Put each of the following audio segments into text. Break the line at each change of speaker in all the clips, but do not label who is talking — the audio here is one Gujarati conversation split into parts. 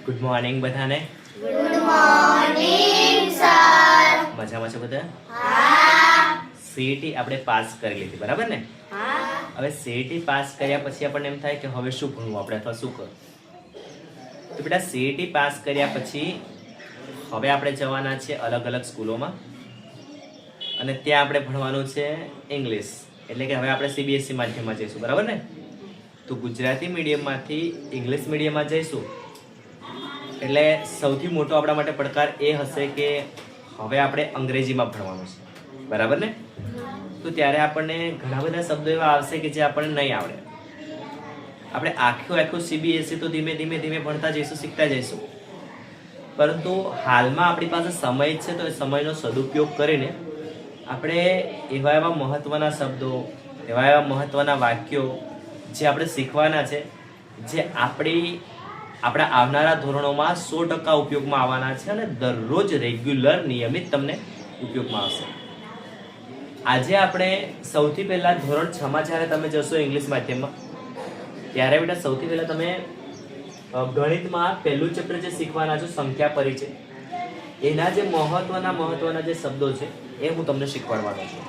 ગુડ મોર્નિંગ બધાને.
Good morning sir.
મજામાં છો બધા?
હા.
સીઈટી આપણે પાસ કરી લીધી, બરાબર ને?
હા.
હવે સીઈટી પાસ કર્યા પછી આપણને એમ થાય કે હવે શું ભણવું આપણે અથવા શું કરવું. તો બેટા સીઈટી પાસ કર્યા પછી હવે આપણે જવાના છે અલગ અલગ સ્કૂલોમાં અને ત્યાં આપણે ભણવાનું છે ઇંગ્લિશ. એટલે કે હવે આપણે સીબીએસઈ માધ્યમમાં જઈશું, બરાબર ને? તો ગુજરાતી મીડિયમમાંથી ઇંગ્લિશ મીડિયમમાં જઈશું એટલે સૌથી મોટો આપણા માટે પડકાર એ હશે કે હવે આપણે અંગ્રેજીમાં ભણવાનું છે, બરાબર ને? તો ત્યારે આપણને ઘણા બધા શબ્દો એવા આવશે કે જે આપણને નહીં આવડે. આપણે આખું સીબીએસઈ તો ધીમે ધીમે ભણતા જઈશું, શીખતા જઈશું. પરંતુ હાલમાં આપણી પાસે સમય છે, તો એ સમયનો સદુપયોગ કરીને આપણે એવા મહત્વના શબ્દો, એવા મહત્વના વાક્યો જે આપણે શીખવાના છે, જે આપણા આવનારા ધોરણોમાં 100% ઉપયોગમાં આવવાના છે અને દરરોજ રેગ્યુલર નિયમિત તમને ઉપયોગમાં આવશે. આજે આપણે સૌથી પહેલા ધોરણ 6 માં જ્યારે તમે જશો ઇંગ્લિશ માધ્યમમાં, ત્યારે બેટા સૌથી પહેલા તમે ગણિતમાં પહેલું ચેપ્ટર જે શીખવાના છો, સંખ્યા પરિચય, એના જે મહત્વના જે શબ્દો છે એ હું તમને શીખવાડવાનો છું.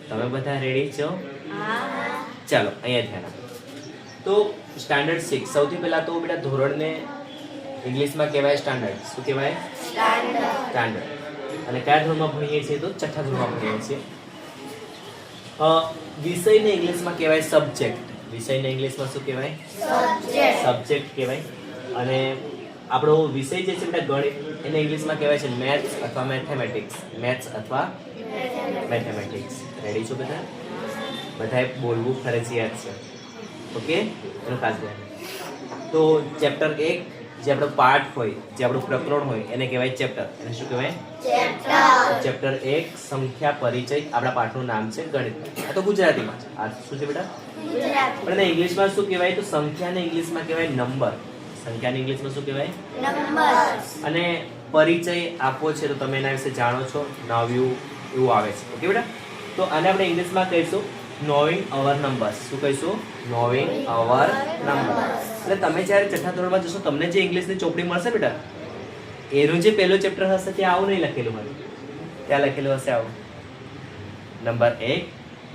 તમે બધા રેડી છો? ચાલો અહીંયા ધ્યાન આપો. તો સ્ટાન્ડર્ડ 6 સૌથી પહેલા તો બેટા ધોરણને ઇંગ્લિશમાં કહેવાય સ્ટાન્ડર્ડ. શું કહેવાય? સ્ટાન્ડર્ડ. અને કયા ધોરણમાં ભણીએ છીએ? તો છઠ્ઠા ધોરણમાં ભણીએ છીએ. વિષયને ઇંગ્લિશમાં કહેવાય સબ્જેક્ટ. વિષયને ઇંગ્લિશમાં શું કહેવાય? સબ્જેક્ટ કહેવાય. અને આપણો વિષય જે છે બેટા ગણિત, એને ઇંગ્લિશમાં કહેવાય છે મેથ્સ અથવા મેથેમેટિક્સ. મેથ્સ અથવા મેથેમેટિક્સ. રેડી છો બધા? બધાએ બોલવું ફરજિયાત છે. ઓકે, એનું ખાસ ધ્યાન. તો ચેપ્ટર 1 જે આપણો પાઠ હોય, જે આપણું પ્રકરણ હોય, એને કહેવાય ચેપ્ટર. એને શું કહેવાય? ચેપ્ટર 1 સંખ્યા પરિચય. આપણા પાઠનું નામ છે ગણિત. આ તો ગુજરાતીમાં છે. આ શું છે બેટા? પણ એને ઇંગ્લિશમાં શું કહેવાય? તો સંખ્યાને ઇંગ્લિશમાં કહેવાય નંબર. સંખ્યાને ઇંગ્લિશમાં શું કહેવાય?
નંબર્સ.
અને પરિચય આપવો છે તો તમે એના વિશે જાણો છો, નવ્યું એવું આવે છે. ઓકે બેટા? તો આને આપણે ઇંગ્લિશમાં કહીશું નોઈંગ અવર નંબર્સ. શું કહીશું? નોઈંગ અવર નંબર્સ. એટલે તમે જ્યારે છઠ્ઠા ધોરણમાં જશો, તમને જે ઇંગ્લિશની ચોપડી મળશે બેટા, એનું જે પહેલું ચેપ્ટર હશે ત્યાં આવું નહીં લખેલું હોય. ત્યાં લખેલું હશે આવું, નંબર 1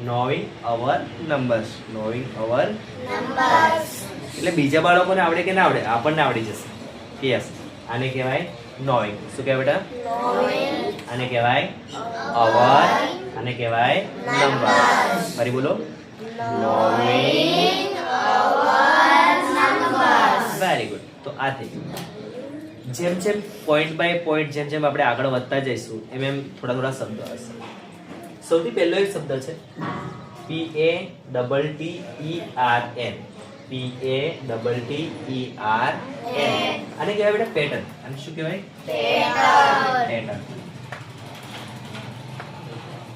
નોઈંગ અવર નંબર્સ. નોઈંગ અવર નંબર્સ. એટલે બીજા બાળકોને આવડે કે ના આવડે? આપણને આવડી જશે. યસ. આને કહેવાય નોઈંગ. શું કહેવાય બેટા? આને કહેવાય અવર. આને કહેવાય નંબર્સ. ફરી બોલો. નોઈંગ અવર નંબર્સ. Very good. તો આ થઈ ગયું. જેમ પોઈન્ટ બાય પોઈન્ટ જેમ આપણે આગળ વધતા જઈશું એમ થોડા શબ્દો હશે. સૌથી પહેલો એક શબ્દ છે PATTERN. PATTERN. આને કહેવાય બેટા પેટર્ન. આને શું કહેવાય? પેટર્ન.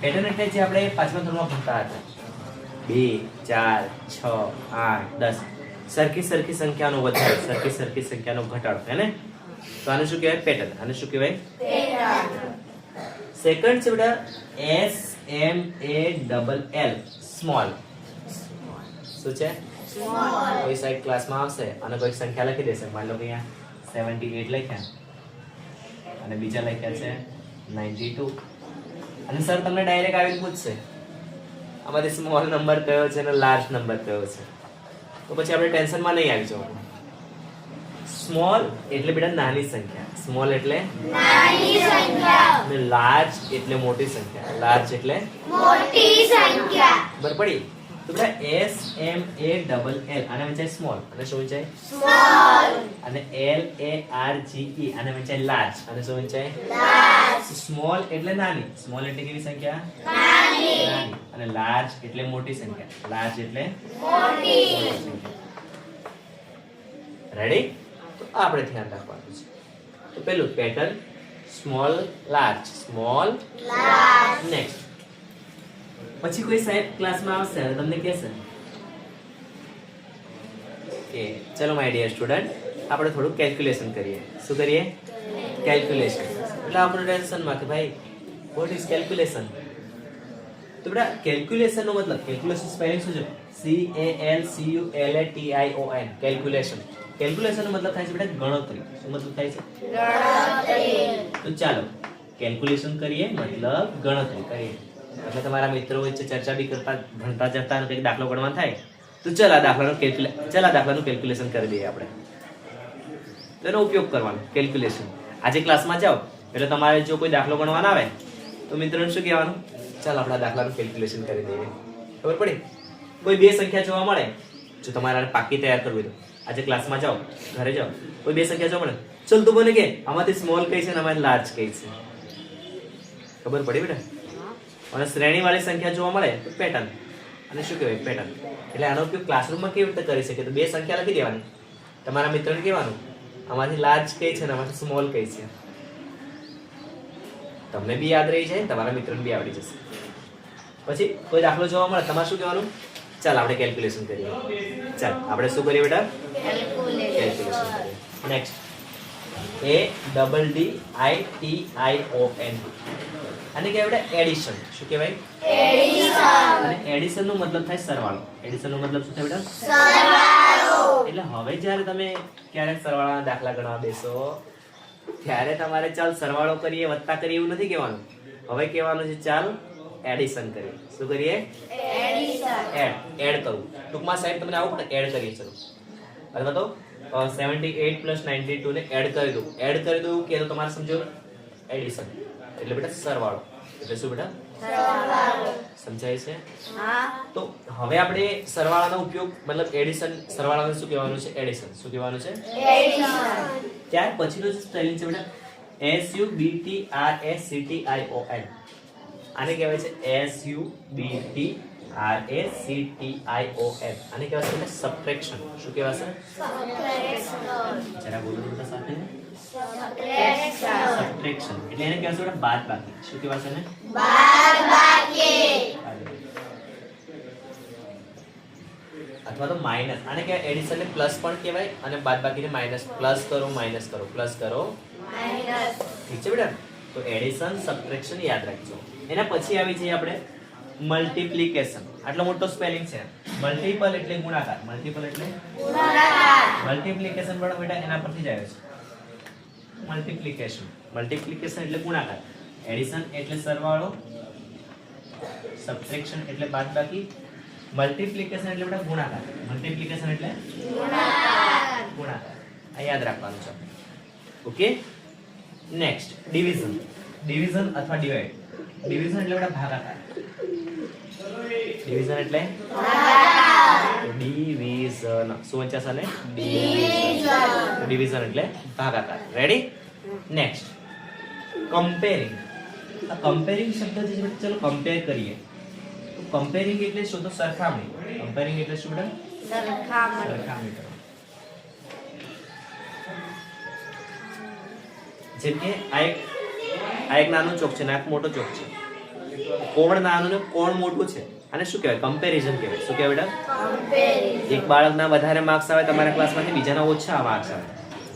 પેટર્ન એટલે જે આપણે પાંચમા ધોરણમાં ભણતા હતા, 2 4 6 8 10 સરખી સંખ્યાનો વધારો, સરખી સંખ્યાનો ઘટાડો, હે ને? તો આને શું કહેવાય? પેટર્ન. આને શું કહેવાય? સેકન્ડ છે બેટા SMALL. સ્મોલ. શું છે? કોઈ સાઈડ ક્લાસમાં આવશે અને કોઈ સંખ્યા લખી દેશે. માની લો કે અહીંયા 78 લખ્યા અને બીજા લખ્યા છે 92. અને સર તમને ડાયરેક્ટ આવીને પૂછશે આમાંથી સ્મોલ નંબર કયો છે અને લાર્જ નંબર કયો છે. તો પછી આપણે ટેન્શનમાં નહીં આવી જવાનું. સ્મોલ એટલે બેટા નાની સંખ્યા. સ્મોલ એટલે
નાની સંખ્યા.
અને લાર્જ એટલે મોટી સંખ્યા. લાર્જ એટલે
મોટી સંખ્યા.
બરાબર પડી? તો બેટા SMALL આને વંચાય સ્મોલ. અને શું વંચાય?
સ્મોલ.
અને LARGE આને વંચાય લાર્જ. અને શું વંચાય?
લાર્જ.
સ્મોલ એટલે નાની. સ્મોલ એટલે કેવી સંખ્યા?
નાની.
અને લાર્જ એટલે મોટી સંખ્યા. લાર્જ એટલે
મોટી.
રેડી? તો આપણે ધ્યાન રાખવાનું છે. તો પેલું pattern, small large. Small
large.
Next. પછી કોઈ સાહેબ ક્લાસમાં આવશે અને તમને કહેશે કે ચલો માય ડિયર સ્ટુડન્ટ, આપણે થોડું કેલ્ક્યુલેશન કરીએ. શું કરીએ? કેલ્ક્યુલેશન. એટલે આપણું ટેન્શનમાં કે ભાઈ વોટ ઇઝ કેલ્ક્યુલેશન? તો બેટા કેલ્ક્યુલેશનનો મતલબ, કેલ્ક્યુલેશન સ્પેલિંગ શું છે? CALCULATION. કેલ્ક્યુલેશન. કેલ્ક્યુલેશન નો મતલબ થાય છે બેટા ગણતરી. શું મતલબ થાય છે?
ગણતરી.
તો ચાલો કેલ્ક્યુલેશન કરીએ, મતલબ ગણતરી કરીએ. એટલે તમારા મિત્રો વચ્ચે ચર્ચા બી કરતા ભણતા જતા અને કંઈક દાખલો ગણવા થાય તો ચાલ આ દાખલાનું કેલ્ક્યુલેશન કરી દઈએ આપણે. તેનો ઉપયોગ કરવાનો કેલ્ક્યુલેશન. આજે ક્લાસમાં જાઓ એટલે તમારે જો કોઈ દાખલો ગણવાનો આવે તો મિત્રોને શું કહેવાનું? ચાલ આપણે આ દાખલાનું કેલ્ક્યુલેશન કરી દઈએ. ખબર પડી? કોઈ બે સંખ્યા જોવા મળે, જો તમારે પાકી તૈયાર કરવી તો આજે ક્લાસમાં જાઓ, ઘરે જાઓ, કોઈ બે સંખ્યા જોવા મળે, ચલ તું મને કે આમાંથી સ્મોલ કઈ છે અને આમાંથી લાર્જ કઈ છે. ખબર પડી બેટા? અને શ્રેણી વાળી સંખ્યા જોવા મળે તો પેટર્ન. અને શું કહેવાય? પેટર્ન. એટલે આનો ઉપયોગ ક્લાસરૂમમાં કેવી રીતે કરી શકે? તો બે સંખ્યા લખી દેવાની, તમારા મિત્રોને કહેવાનું આમાંથી લાર્જ કઈ છે અને આમાંથી સ્મોલ કઈ છે. તમને બી યાદ રહી જાય, તમારા મિત્રોને બી આવડી જશે. પછી કોઈ દાખલો જોવા મળે, તમારે શું કહેવાનું? ચાલ આપણે કેલ્ક્યુલેશન કરીએ. ચાલ આપણે શું કરીએ બેટા? કેલ્ક્યુલેશન કરીએ. Next ADDITION. આને કહેવાય બેટા એડિશન. શું કહેવાય?
એડિશન.
અને એડિશન નો મતલબ થાય સરવાળો. એડિશન નો મતલબ શું થાય બેટા?
સરવાળો.
એટલે હવે જ્યારે તમે ક્યારેક સરવાળાના દાખલા ગણવા બેસો ત્યારે તમારે ચાલ સરવાળો કરીએ, વત્તા કરીએ એવું નથી કહેવાનું. હવે કહેવાનું છે ચાલ એડિશન કરીએ. શું કરીએ?
એડિશન.
એડ કરવું. ટૂંકમાં સાહેબ તમને આવું પણ એડ કરીએ ચલો. અથવા તો 78 + 92 ને એડ કરી દઉં. એડ કરી દઉં કે તો તમારે સમજો એડિશન એટલે બેટા સરવાળો. એટલે શું બેટા?
સરવાળો.
સમજાય છે?
હા.
તો હવે આપણે સરવાળાનો ઉપયોગ મતલબ એડિશન, સરવાળાને શું કહેવાનું છે? એડિશન. શું કહેવાનું છે?
એડિશન.
ત્યાર પછીનો જે સ્પેલિંગ છે બેટા SUBTRACTION. આને કહેવાય છે SUBTRACTION. આને કહેવાય છે સબટ્રેક્શન. શું કહેવાશે? જરા બોલો તો સાથે. સબટ્રેક્શન એટલે એને કહેવાશે બેટા બાદબાકી. શું કહેવાશે ને?
બાદબાકી.
અથવા તો માઇનસ. આને કહેવાય એડિશન ને પ્લસ પણ કહેવાય અને બાદબાકીને માઇનસ. પ્લસ કરો, માઇનસ કરો, પ્લસ કરો.
માઈનસ.
ઠીક છે બેટા? તો એડિશન, સબટ્રેક્શન યાદ રાખજો. એના પછી આવી જઈએ આપણે મલ્ટીપ્લિકેશન. આટલો મોટો સ્પેલિંગ છે. મલ્ટીપલ એટલે ગુણાકાર. મલ્ટીપલ એટલે
ગુણાકાર.
મલ્ટીપ્લિકેશન પણ બેટા એના પરથી જ આવ્યો છે. મલ્ટીપ્લિકેશન. મલ્ટીપ્લિકેશન એટલે ગુણાકાર. એડિશન એટલે સરવાળો. સબટ્રેક્શન એટલે બાદબાકી. મલ્ટીપ્લિકેશન એટલે બેટા ગુણાકાર. મલ્ટીપ્લિકેશન એટલે
ગુણાકાર.
ગુણાકાર. આ યાદ રાખવાનું છે. ઓકે. Next division. ડિવિઝન અથવા ડિવાઇડ. ડિવિઝન એટલે બેટા ભાગાકાર. ડિવિઝન એટલે ડિવિઝન. શું વંચાશે ને?
ડિવિઝન.
ડિવિઝન એટલે ભાગાકાર. રેડી? Next comparing. આ કમ્પેરિંગ શબ્દ જે છે ચલો કમ્પેર કરીએ. તો કમ્પેરિંગ એટલે શું? તો સરખામણી. કમ્પેરિંગ એટલે શું બેટા?
સરખામણી.
સરખામણી કરો. જેમ કે આ એક નાનું ચોક છે ને આ એક મોટો ચોક છે. કોણ નાનું ને કોણ મોટું છે. આને શું કહેવાય? કમ્પેરિઝન કહેવાય. શું કહેવાય બેટા?
કમ્પેરિઝન.
એક બાળકના વધારે માર્ક્સ આવે તમારા ક્લાસમાંથી, બીજાના ઓછા માર્ક્સ આવે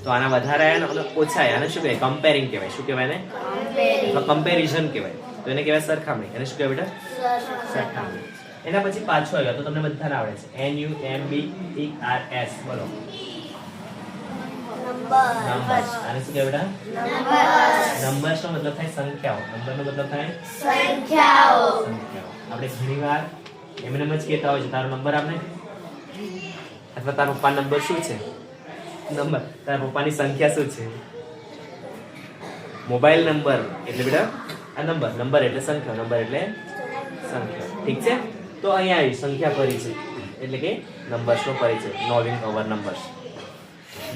તો આના વધારે આવ્યા અને ઓછા આવ્યા. આને શું કહેવાય? કમ્પેરિંગ કહેવાય. શું કહેવાય ને?
કમ્પેરિઝન.
કમ્પેરિઝન કહેવાય. તો એને કહેવાય સરખામણી. એને શું કહેવાય બેટા? સરખામણી. એના પછી પાછો આવ્યો તો તમને બધાને આવડે છે. NUMBERS. બોલો. નંબર્સ. આને શું કહેવાય બેટા? નંબર્સ નો મતલબ થાય સંખ્યાઓ. નંબર નો મતલબ થાય
સંખ્યાઓ.
સંખ્યાઓ. આપણે ઘણીવાર એમને જ કહેતા હોય છે તારો નંબર આપને, અથવા તારા પપ્પાનો નંબર શું છે? નંબર. તારા પપ્પાની સંખ્યા શું છે? મોબાઈલ નંબર એટલે બેટા આ નંબર. નંબર એટલે સંખ્યા. નંબર એટલે સંખ્યા. ઠીક છે? તો અહીંયા આવી સંખ્યા પરિચય એટલે કે નંબર્સનો પરિચય. નોવિંગ અવર નંબર્સ.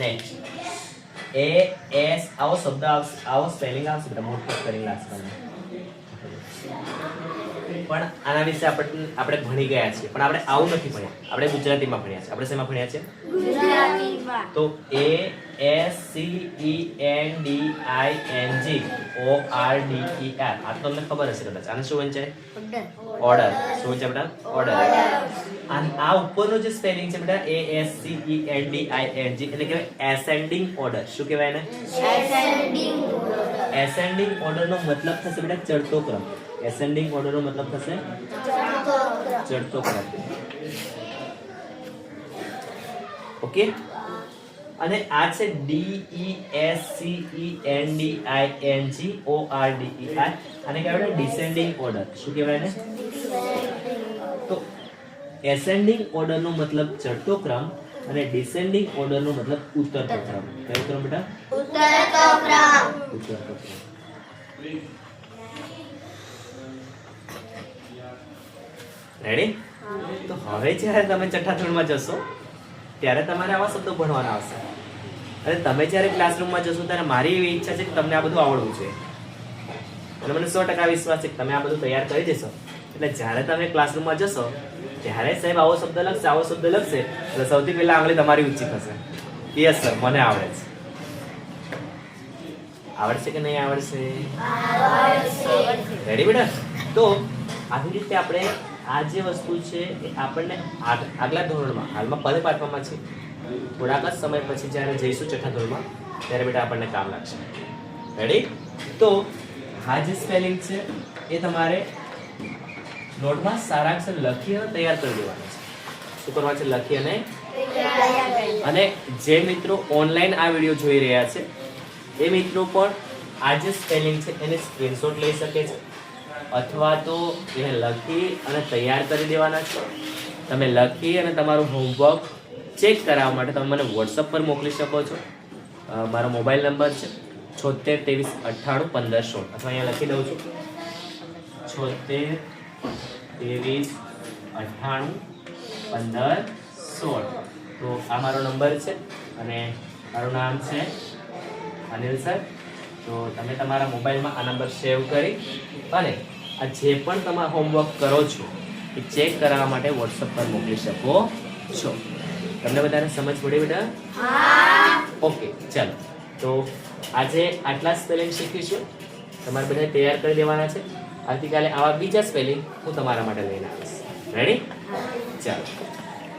Next AS. આવો શબ્દ આવશે, આવો સ્પેલિંગ આવશે બેટા મોટો સ્પેલિંગ લાગશે તમને. પણ આના વિશે આપણે ભણી ગયા છીએ, પણ આપણે આવું નથી ભણ્યા. આપણે ગુજરાતીમાં ભણ્યા છે. આપણે શેમાં ભણ્યા છે?
ગુજરાતીમાં.
તો ASCENDINGORDER. આ તો તમને ખબર હશે કદાચ. આને શું વંચાય? ઓર્ડર. શું વંચાય બેટા? ઓર્ડર. અને આ ઉપરનો જે સ્પેલિંગ છે બેટા ASCENDING એટલે કહેવાય એસેન્ડિંગ ઓર્ડર. શું કહેવાય એને?
Ascending order.
એસેન્ડિંગ ઓર્ડર નો મતલબ થશે બેટા ચડતો ક્રમ. એસેન્ડિંગ ઓર્ડર નો મતલબ થશે ચડતો ક્રમ. ઓકે. અને આ છે DESCENDINGORDEI. આને કહેવાય ડિસેન્ડિંગ ઓર્ડર. શું કહેવાય ને? તો એસેન્ડિંગ ઓર્ડર નો મતલબ ચડતો ક્રમ અને ડિસેન્ડિંગ ઓર્ડર નો મતલબ ઉતરતો ક્રમ. કયો ક્રમ બેટા?
ઉતરતો ક્રમ.
ઉતરતો ક્રમ. રેડી? તો હવે જ્યારે તમે છઠ્ઠા ધોરણમાં જશો ત્યારે તમારે આવા શબ્દો ભણવાના આવશે. અને તમે જ્યારે ક્લાસરૂમમાં જશો ત્યારે મારી એવી ઈચ્છા છે કે તમને આ બધું આવડવું છે. અને મને 100% વિશ્વાસ છે કે તમે આ બધું તૈયાર કરી દેશો. એટલે જ્યારે તમે ક્લાસરૂમમાં જશો ત્યારે સાહેબ આવો શબ્દ લખશે, આવો શબ્દ લખશે એટલે સૌથી પહેલા આંગળી તમારી ઊંચી થશે. યસ સર, મને આવડે છે. આવડશે કે નહીં આવડશે? રેડી બેટા? તો આવી રીતે આપણે આ જે વસ્તુ છે એ આપણને આગલા ધોરણમાં, હાલમાં પદ પાઠવામાં છે, થોડાક જ સમય પછી જ્યારે જઈશું છઠ્ઠા ધોરણમાં ત્યારે બેટા આપણને કામ લાગશે. રેડી? તો આ જે સ્પેલિંગ છે એ તમારે નોટમાં સારાંશ લખી અને તૈયાર કરી દેવાનું છે. શું કરવાનું છે? લખી અને જે મિત્રો ઓનલાઈન આ વિડીયો જોઈ રહ્યા છે એ મિત્રો પણ આ જે સ્પેલિંગ છે એને સ્ક્રીનશોટ લઈ શકે છે અથવા તો એને લખી અને તૈયાર કરી દેવાના છે. તમે લખી અને તમારું હોમવર્ક ચેક કરાવવા માટે તમે મને વોટ્સઅપ પર મોકલી શકો છો. મારો મોબાઈલ નંબર છે 76 23 98 15 16 અથવા અહીંયા લખી દઉં છું 76 23 98 15 16. તો આ મારો નંબર છે અને મારું નામ છે અનિલ સર. તો તમે તમારા મોબાઈલમાં આ નંબર સેવ કરી અને આ જે પણ તમે હોમવર્ક કરો છો એ ચેક કરાવવા માટે વોટ્સઅપ પર મોકલી શકો છો. તમને બધાને સમજ પડી બેટા? ઓકે, ચાલો. તો આજે આટલા સ્પેલિંગ શીખીશું. તમારે બધાએ તૈયાર કરી દેવાના છે. આવતીકાલે આવા બીજા સ્પેલિંગ હું તમારા માટે લઈને આવીશ. રેડી? ચાલો.